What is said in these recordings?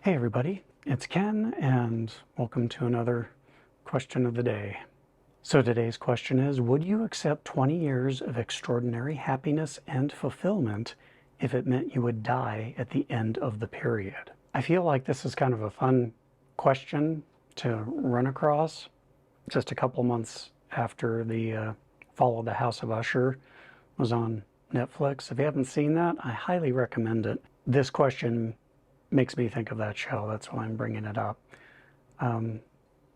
Hey everybody, it's Ken and welcome to another question of the day. So today's question is, would you accept 20 years of extraordinary happiness and fulfillment if it meant you would die at the end of the period? I feel like this is kind of a fun question to run across just a couple months after the Fall of the House of Usher was on Netflix. If you haven't seen that, I highly recommend it. This question makes me think of that show. That's why I'm bringing it up.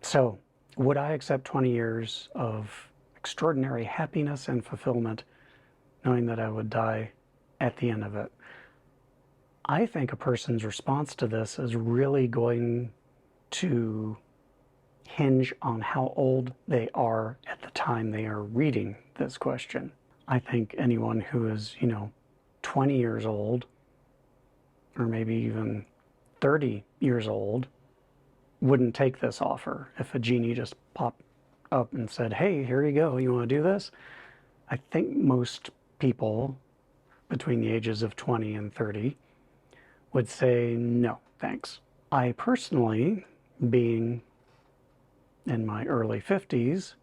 So, would I accept 20 years of extraordinary happiness and fulfillment knowing that I would die at the end of it? I think a person's response to this is really going to hinge on how old they are at the time they are reading this question. I think anyone who is, 20 years old, or maybe even 30 years old, wouldn't take this offer. If a genie just popped up and said, hey, here you go, you want to do this? I think most people between the ages of 20 and 30 would say, no, thanks. I personally, being in my early 50s,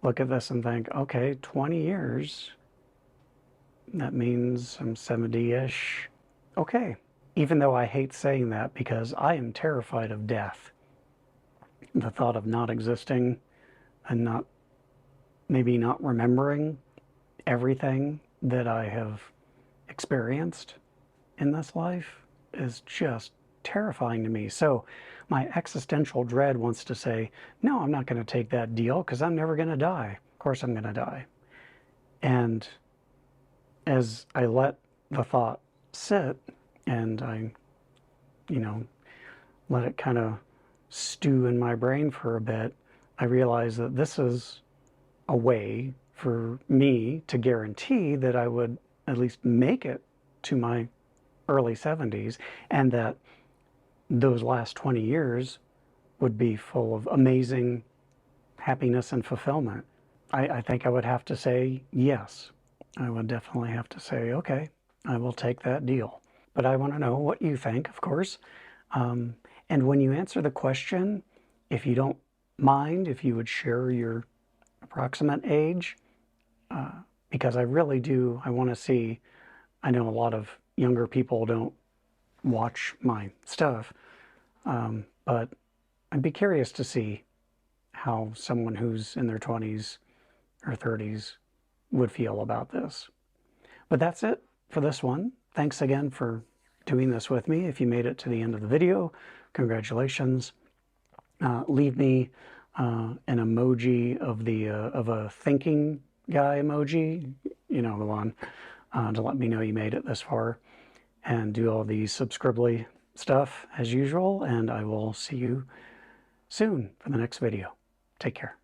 look at this and think, okay, 20 years, that means I'm 70-ish. Okay. Even though I hate saying that because I am terrified of death. The thought of not existing and maybe not remembering everything that I have experienced in this life is just terrifying to me. So my existential dread wants to say, no, I'm not going to take that deal because I'm never going to die. Of course I'm going to die. And as I let the thought sit and I, let it kind of stew in my brain for a bit, I realized that this is a way for me to guarantee that I would at least make it to my early 70s, and that those last 20 years would be full of amazing happiness and fulfillment. I think I would have to say yes. I would definitely have to say, okay, I will take that deal. But I want to know what you think, of course. And when you answer the question, if you don't mind, if you would share your approximate age, because I really do, I want to see, I know a lot of younger people don't watch my stuff, but I'd be curious to see how someone who's in their 20s or 30s would feel about this. But that's it for this one. Thanks again for doing this with me. If you made it to the end of the video, congratulations. Leave me an emoji of a thinking guy emoji, the one, to let me know you made it this far. And do all the subscribly stuff as usual, and I will see you soon for the next video. Take care.